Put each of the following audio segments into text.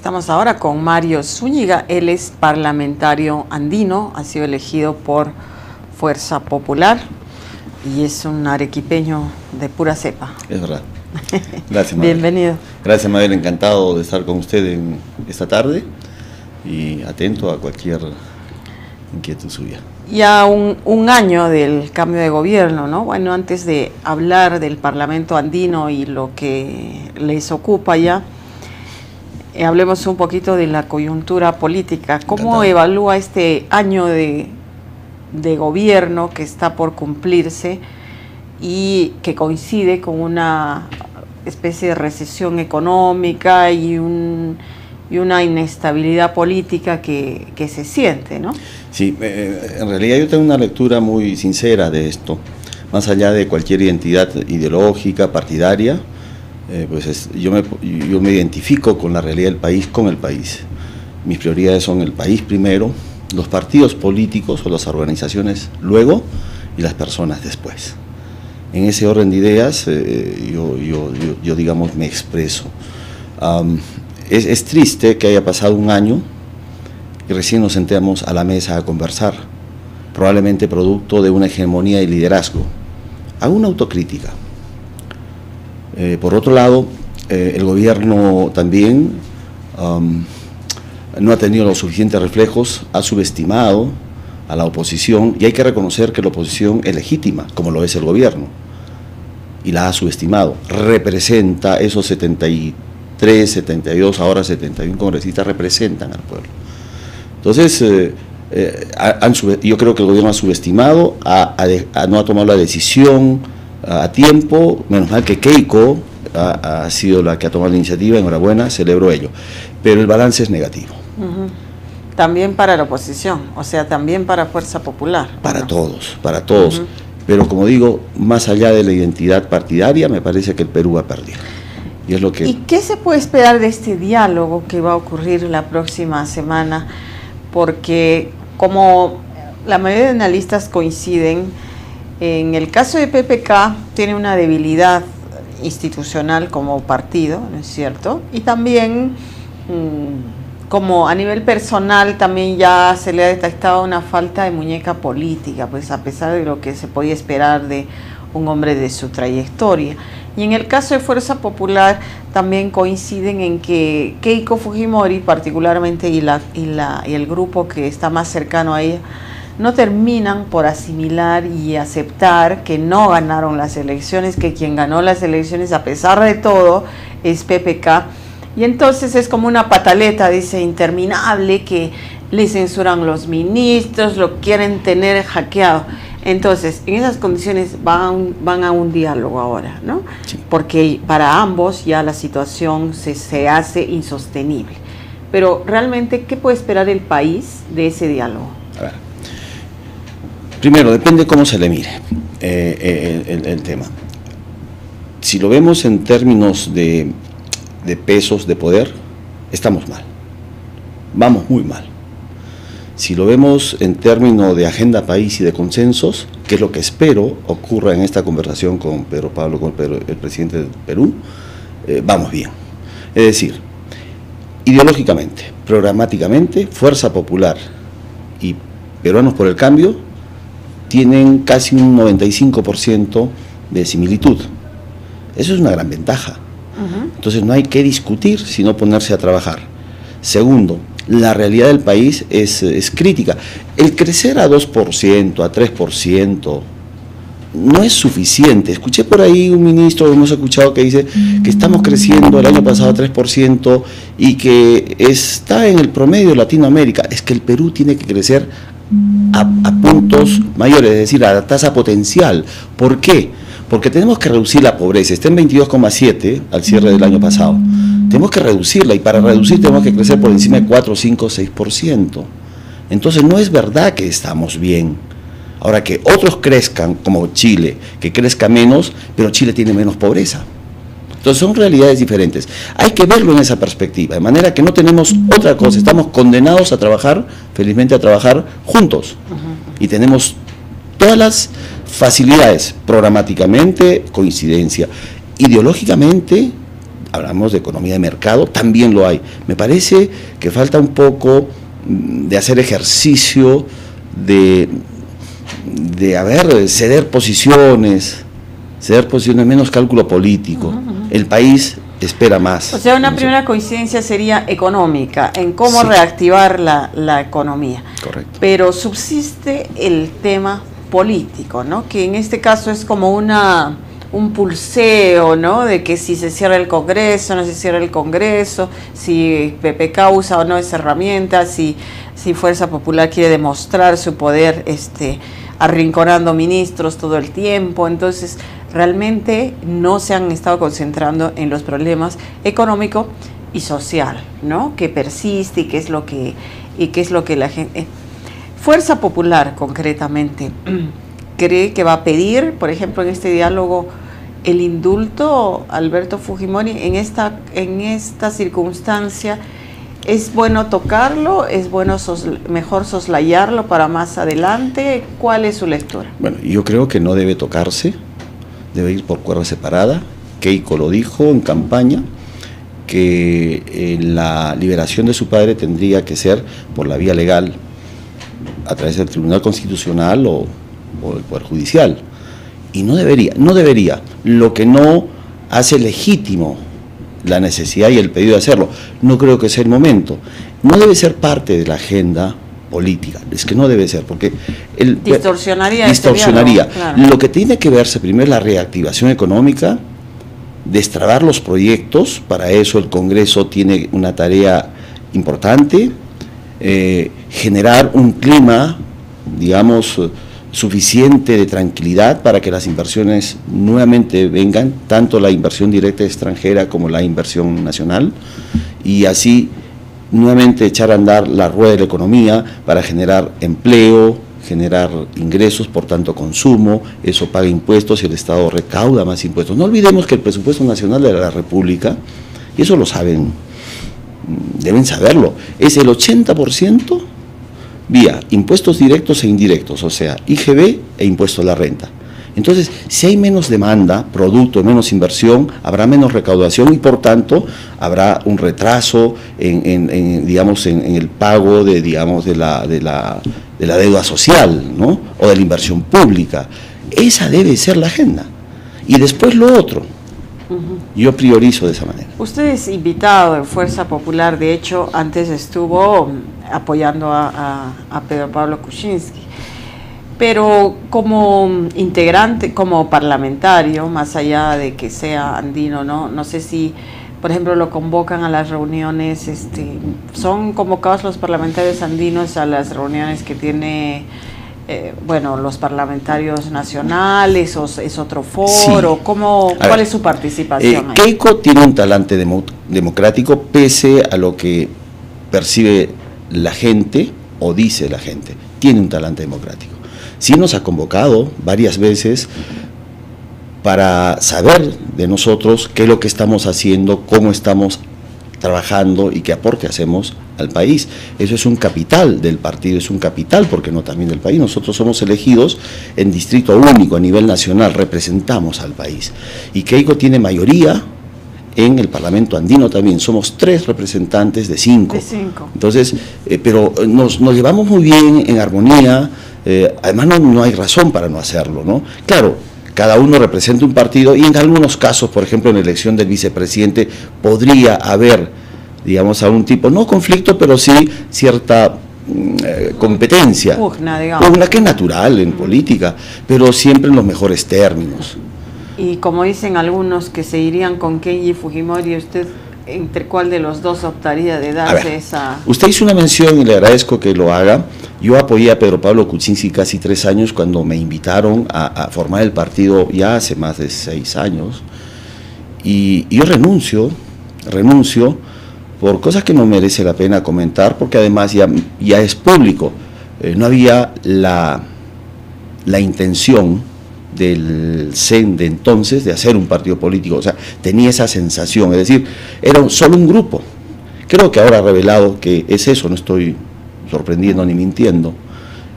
Estamos ahora con Mario Zúñiga, él es parlamentario andino, ha sido elegido por Fuerza Popular y es un arequipeño de pura cepa. Es verdad. Gracias, Mabel. Bienvenido. Gracias, Mabel, encantado de estar con usted en esta tarde y atento a cualquier inquietud suya. Ya un año del cambio de gobierno, ¿no? Bueno, antes de hablar del Parlamento andino y lo que les ocupa ya, hablemos un poquito de la coyuntura política. ¿Cómo evalúa este año de gobierno que está por cumplirse y que coincide con una especie de recesión económica y una inestabilidad política que se siente, ¿no? Sí, en realidad yo tengo una lectura muy sincera de esto, más allá de cualquier identidad ideológica, partidaria, yo me identifico con la realidad del país, con el país. Mis prioridades son el país primero, los partidos políticos o las organizaciones luego y las personas después. En ese orden de ideas yo digamos, me expreso. Es triste que haya pasado un año y recién nos sentemos a la mesa a conversar, probablemente producto de una hegemonía de liderazgo. Hago una autocrítica. Por otro lado, el gobierno también no ha tenido los suficientes reflejos, ha subestimado a la oposición, y hay que reconocer que la oposición es legítima, como lo es el gobierno, y la ha subestimado. Representa esos 73, 72, ahora 71 congresistas, representan al pueblo. Entonces, yo creo que el gobierno ha subestimado, no ha tomado la decisión a tiempo. Menos mal que Keiko ha sido la que ha tomado la iniciativa, enhorabuena, celebro ello. Pero el balance es negativo. También para la oposición, o sea, también para Fuerza Popular. Para todos, para todos. Pero como digo, más allá de la identidad partidaria, me parece que el Perú ha perdido. Y es lo que... ¿Y qué se puede esperar de este diálogo que va a ocurrir la próxima semana? Porque como la mayoría de analistas coinciden, en el caso de PPK tiene una debilidad institucional como partido, ¿no es cierto? Y también como a nivel personal también ya se le ha detectado una falta de muñeca política, pues a pesar de lo que se podía esperar de un hombre de su trayectoria. Y en el caso de Fuerza Popular también coinciden en que Keiko Fujimori particularmente y el grupo que está más cercano a ella no terminan por asimilar y aceptar que no ganaron las elecciones, que quien ganó las elecciones a pesar de todo es PPK. Y entonces es como una pataleta, dice, interminable, que le censuran los ministros, lo quieren tener hackeado. Entonces, en esas condiciones van a un diálogo ahora, ¿no? Sí. Porque para ambos ya la situación se hace insostenible. Pero realmente, ¿qué puede esperar el país de ese diálogo? A ver. Primero, depende cómo se le mire el tema. Si lo vemos en términos de pesos de poder, estamos mal. Vamos muy mal. Si lo vemos en términos de agenda país y de consensos, que es lo que espero ocurra en esta conversación con Pedro Pablo, con el presidente del Perú, vamos bien. Es decir, ideológicamente, programáticamente, Fuerza Popular y Peruanos por el Cambio tienen casi un 95% de similitud. Eso es una gran ventaja. Entonces no hay que discutir, sino ponerse a trabajar. Segundo, la realidad del país es crítica. El crecer a 2%, a 3%, no es suficiente. Escuché por ahí un ministro, hemos escuchado que dice que estamos creciendo el año pasado a 3% y que está en el promedio de Latinoamérica. Es que el Perú tiene que crecer a puntos mayores, es decir, a la tasa potencial. ¿Por qué? Porque tenemos que reducir la pobreza. Está en 22,7 al cierre del año pasado. Tenemos que reducirla, y para reducir tenemos que crecer por encima de 4, 5, 6%. Entonces no es verdad que estamos bien. Ahora, que otros crezcan, como Chile, que crezca menos, pero Chile tiene menos pobreza. Entonces son realidades diferentes. Hay que verlo en esa perspectiva, de manera que no tenemos otra cosa. Estamos condenados a trabajar, felizmente a trabajar juntos. Y tenemos todas las facilidades, programáticamente, coincidencia, ideológicamente, hablamos de economía de mercado, también lo hay. Me parece que falta un poco de hacer ejercicio de ceder posiciones, menos cálculo político. El país espera más. O sea, una primera coincidencia sería económica, en cómo reactivar la economía. Correcto. Pero subsiste el tema político, ¿no? Que en este caso es como un pulseo, ¿no? De que si se cierra el Congreso, no se cierra el Congreso, si PPK usa o no esa herramienta, si Fuerza Popular quiere demostrar su poder arrinconando ministros todo el tiempo. Entonces, realmente no se han estado concentrando en los problemas económico y social, ¿no? Que persiste y qué es lo que la gente... Fuerza Popular, concretamente, cree que va a pedir, por ejemplo, en este diálogo, el indulto a Alberto Fujimori en esta circunstancia. ¿Es bueno tocarlo? ¿Es bueno mejor soslayarlo para más adelante? ¿Cuál es su lectura? Bueno, yo creo que no debe tocarse, debe ir por cuerda separada. Keiko lo dijo en campaña, que la liberación de su padre tendría que ser por la vía legal, a través del Tribunal Constitucional o del Poder Judicial. Y no debería. Lo que no hace legítimo la necesidad y el pedido de hacerlo. No creo que sea el momento. No debe ser parte de la agenda política. Es que no debe ser, porque distorsionaría. Claro. Lo que tiene que verse primero es la reactivación económica, destrabar los proyectos. Para eso el Congreso tiene una tarea importante, generar un clima, digamos, suficiente de tranquilidad para que las inversiones nuevamente vengan, tanto la inversión directa extranjera como la inversión nacional, y así nuevamente echar a andar la rueda de la economía para generar empleo, generar ingresos, por tanto consumo. Eso paga impuestos y el Estado recauda más impuestos. No olvidemos que el presupuesto nacional de la República, y eso lo saben, deben saberlo, es el 80% vía impuestos directos e indirectos, o sea, IGB e impuesto a la renta. Entonces, si hay menos demanda, producto, menos inversión, habrá menos recaudación y por tanto habrá un retraso en el pago de la deuda social, ¿no? O de la inversión pública. Esa debe ser la agenda. Y después lo otro. Yo priorizo de esa manera. Usted es invitado en Fuerza Popular, de hecho, antes estuvo apoyando a Pedro Pablo Kuczynski, pero como integrante, como parlamentario, más allá de que sea andino, no sé si, por ejemplo, lo convocan a las reuniones, son convocados los parlamentarios andinos a las reuniones que tiene... los parlamentarios nacionales, o es otro foro, sí. ¿Cuál es su participación ahí? Keiko tiene un talante democrático, pese a lo que percibe la gente o dice la gente, tiene un talante democrático. Sí nos ha convocado varias veces para saber de nosotros qué es lo que estamos haciendo, cómo estamos trabajando y qué aporte hacemos al país. Eso es un capital del partido, es un capital, porque no también del país. Nosotros somos elegidos en distrito único a nivel nacional, representamos al país. Y Keiko tiene mayoría en el Parlamento andino también, somos 3 representantes de 5. Entonces, pero nos llevamos muy bien, en armonía, además no hay razón para no hacerlo, ¿no? Claro, cada uno representa un partido y en algunos casos, por ejemplo, en la elección del vicepresidente, podría haber, digamos, algún tipo, no conflicto, pero sí cierta competencia. Pugna que es natural en política, pero siempre en los mejores términos. Y como dicen algunos que se irían con Kenji Fujimori, ¿usted entre cuál de los dos optaría de darse esa...? Usted hizo una mención y le agradezco que lo haga. Yo apoyé a Pedro Pablo Kuczynski casi 3 años cuando me invitaron a formar el partido ya hace más de 6 años. Y yo renuncio por cosas que no merece la pena comentar, porque además ya es público. No había la intención del CEN de entonces de hacer un partido político, o sea, tenía esa sensación, es decir, era solo un grupo. Creo que ahora ha revelado que es eso, no estoy sorprendiendo ni mintiendo,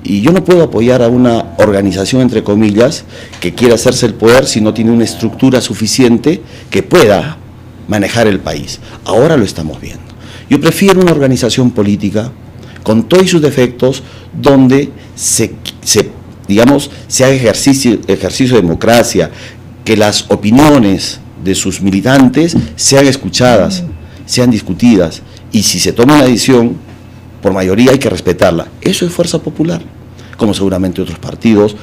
y yo no puedo apoyar a una organización, entre comillas, que quiera hacerse el poder si no tiene una estructura suficiente que pueda manejar el país. Ahora lo estamos viendo. Yo prefiero una organización política con todos sus defectos, donde digamos, se haga ejercicio de democracia, que las opiniones de sus militantes sean escuchadas, sean discutidas, y si se toma una decisión, por mayoría hay que respetarla. Eso es fuerza popular, como seguramente otros partidos,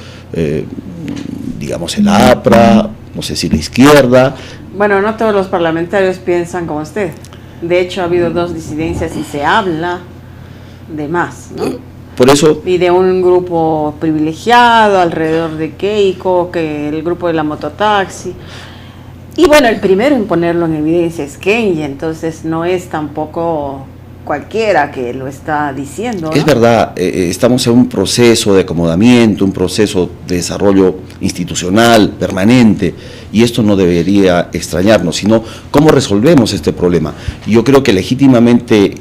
digamos el APRA, no sé si la izquierda. Bueno, no todos los parlamentarios piensan como usted. De hecho, ha habido 2 disidencias y se habla de más, ¿no? Por eso... Y de un grupo privilegiado alrededor de Keiko, que el grupo de la mototaxi. Y bueno, el primero en ponerlo en evidencia es Kenji, entonces no es tampoco cualquiera que lo está diciendo, ¿no? Es verdad, estamos en un proceso de acomodamiento, un proceso de desarrollo institucional permanente, y esto no debería extrañarnos, sino cómo resolvemos este problema. Yo creo que legítimamente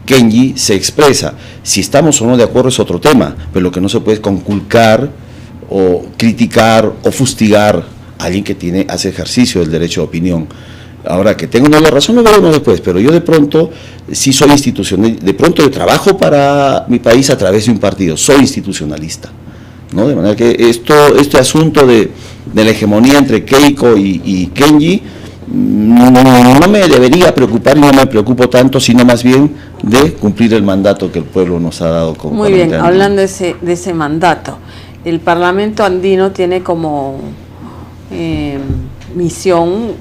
Kenji se expresa. Si estamos o no de acuerdo es otro tema, pero lo que no se puede es conculcar o criticar o fustigar a alguien que hace ejercicio del derecho de opinión. Ahora, que tengo una la razón, lo veremos después, pero yo de pronto sí soy institucional, de pronto yo trabajo para mi país a través de un partido, soy institucionalista, ¿no? De manera que este asunto de la hegemonía entre Keiko y Kenji no me debería preocupar, y no me preocupo tanto, sino más bien de cumplir el mandato que el pueblo nos ha dado como Muy bien, hablando de ese mandato, el Parlamento andino tiene como misión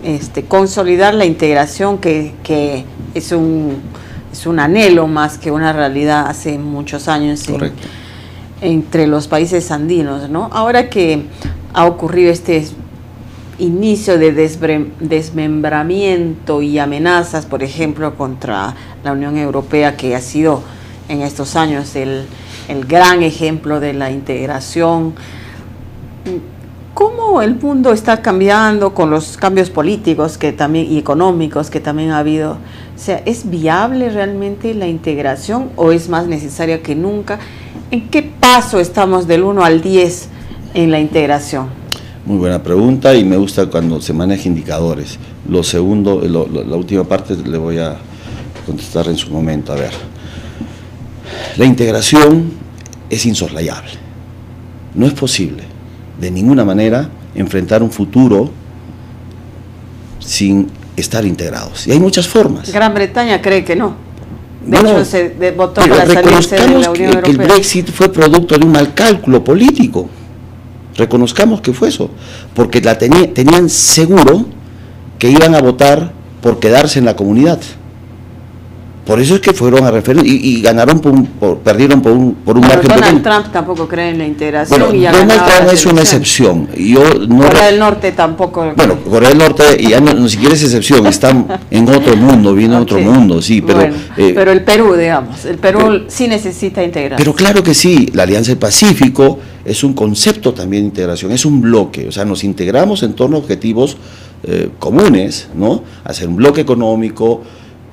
consolidar la integración que es un anhelo más que una realidad hace muchos años entre los países andinos, ¿no? Ahora que ha ocurrido este inicio de desmembramiento y amenazas, por ejemplo, contra la Unión Europea, que ha sido en estos años el gran ejemplo de la integración. ¿Cómo el mundo está cambiando con los cambios políticos y económicos que también ha habido? O sea, ¿es viable realmente la integración o es más necesaria que nunca? ¿En qué paso estamos del 1 al 10 en la integración? Muy buena pregunta, y me gusta cuando se maneja indicadores. Lo segundo, la última parte le voy a contestar en su momento. A ver, la integración es insoslayable. No es posible de ninguna manera enfrentar un futuro sin estar integrados. Y hay muchas formas. Gran Bretaña cree que no. De Bueno, hecho, se votó para salirse de la Unión Europea. Que el Brexit fue producto de un mal cálculo político. Reconozcamos que fue eso, porque tenían seguro que iban a votar por quedarse en la comunidad. Por eso es que fueron a referéndum y ganaron perdieron por un margen pequeño. Donald Trump tampoco cree en la integración. Bueno, y ya Donald Trump es una excepción. Corea del Norte tampoco. Bueno, Corea del Norte ya no siquiera es excepción, están en otro mundo, viene otro mundo, sí, pero... Bueno, pero el Perú, digamos, sí necesita integración. Pero claro que sí, la Alianza del Pacífico es un concepto también de integración, es un bloque, o sea, nos integramos en torno a objetivos comunes, ¿no? Hacer un bloque económico.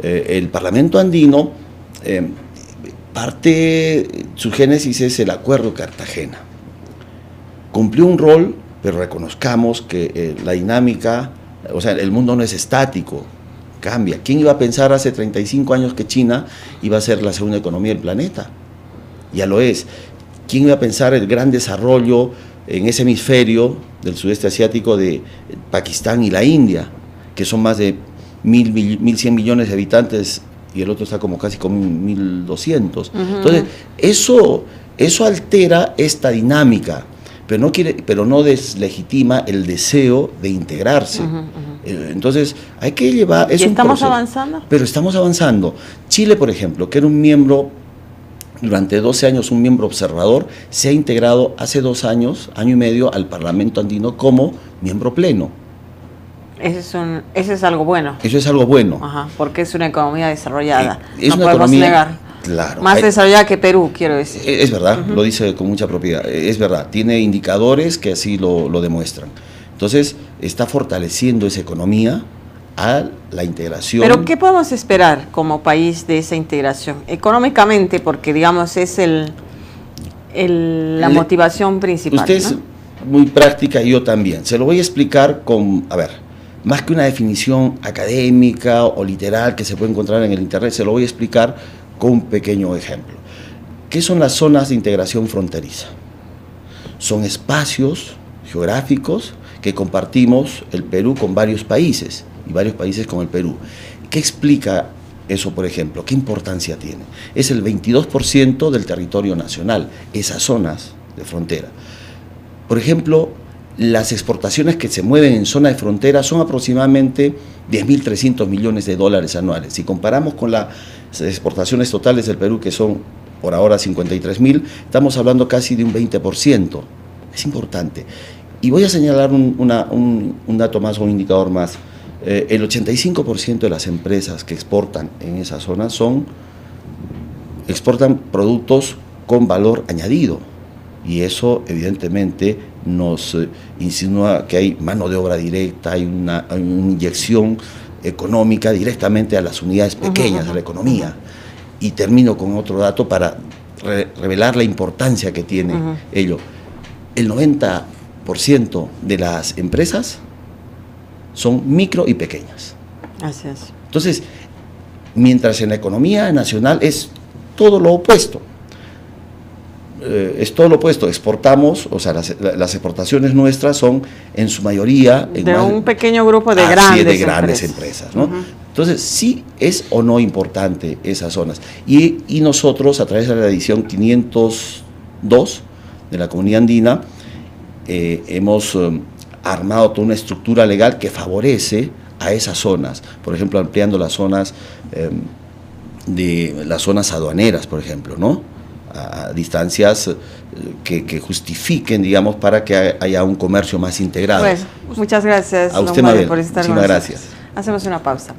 El Parlamento andino, su génesis es el Acuerdo de Cartagena. Cumplió un rol, pero reconozcamos que la dinámica, o sea, el mundo no es estático, cambia. ¿Quién iba a pensar hace 35 años que China iba a ser la segunda economía del planeta? Ya lo es. ¿Quién iba a pensar el gran desarrollo en ese hemisferio del sudeste asiático de Pakistán y la India, que son más de 1.100 millones de habitantes, y el otro está como casi con 1.200. Entonces, eso altera esta dinámica, pero no deslegitima el deseo de integrarse. Entonces, hay que llevar... ¿Y estamos avanzando? Pero estamos avanzando. Chile, por ejemplo, que era un miembro, durante 12 años un miembro observador, se ha integrado hace 2 años, año y medio, al Parlamento andino como miembro pleno. Eso es algo bueno. Eso es algo bueno. Ajá, porque es una economía desarrollada. Es no una podemos economía, negar. Claro. Más desarrollada que Perú, quiero decir. Es verdad, lo dice con mucha propiedad. Es verdad, tiene indicadores que así lo demuestran. Entonces, está fortaleciendo esa economía a la integración. Pero, ¿qué podemos esperar como país de esa integración? Económicamente, porque, digamos, es la motivación principal. Usted es muy práctica y yo también. Se lo voy a explicar con... A ver, más que una definición académica o literal que se puede encontrar en el internet, se lo voy a explicar con un pequeño ejemplo. ¿Qué son las zonas de integración fronteriza? Son espacios geográficos que compartimos el Perú con varios países y varios países con el Perú. ¿Qué explica eso, por ejemplo? ¿Qué importancia tiene? Es el 22% del territorio nacional, esas zonas de frontera. Por ejemplo, las exportaciones que se mueven en zona de frontera son aproximadamente 10.300 millones de dólares anuales. Si comparamos con las exportaciones totales del Perú, que son por ahora 53.000, estamos hablando casi de un 20%. Es importante. Y voy a señalar un dato más, un indicador más. El 85% de las empresas que exportan en esa zona exportan productos con valor añadido. Y eso evidentemente nos insinúa que hay mano de obra directa, hay una inyección económica directamente a las unidades pequeñas de la economía. Y termino con otro dato para revelar la importancia que tiene ello. El 90% de las empresas son micro y pequeñas. Así es. Entonces, mientras en la economía nacional es todo lo opuesto. Exportamos, o sea, las exportaciones nuestras son en su mayoría de un pequeño grupo de grandes empresas, ¿no? Entonces, sí es o no importante esas zonas. Y nosotros, a través de la edición 502 de la Comunidad Andina, hemos armado toda una estructura legal que favorece a esas zonas, por ejemplo, ampliando las zonas las zonas aduaneras, por ejemplo, ¿no? A distancias que justifiquen, digamos, para que haya un comercio más integrado. Pues, muchas gracias, a usted, don Mario, Mabel, por estar con nosotros. nosotros. Gracias. Hacemos una pausa.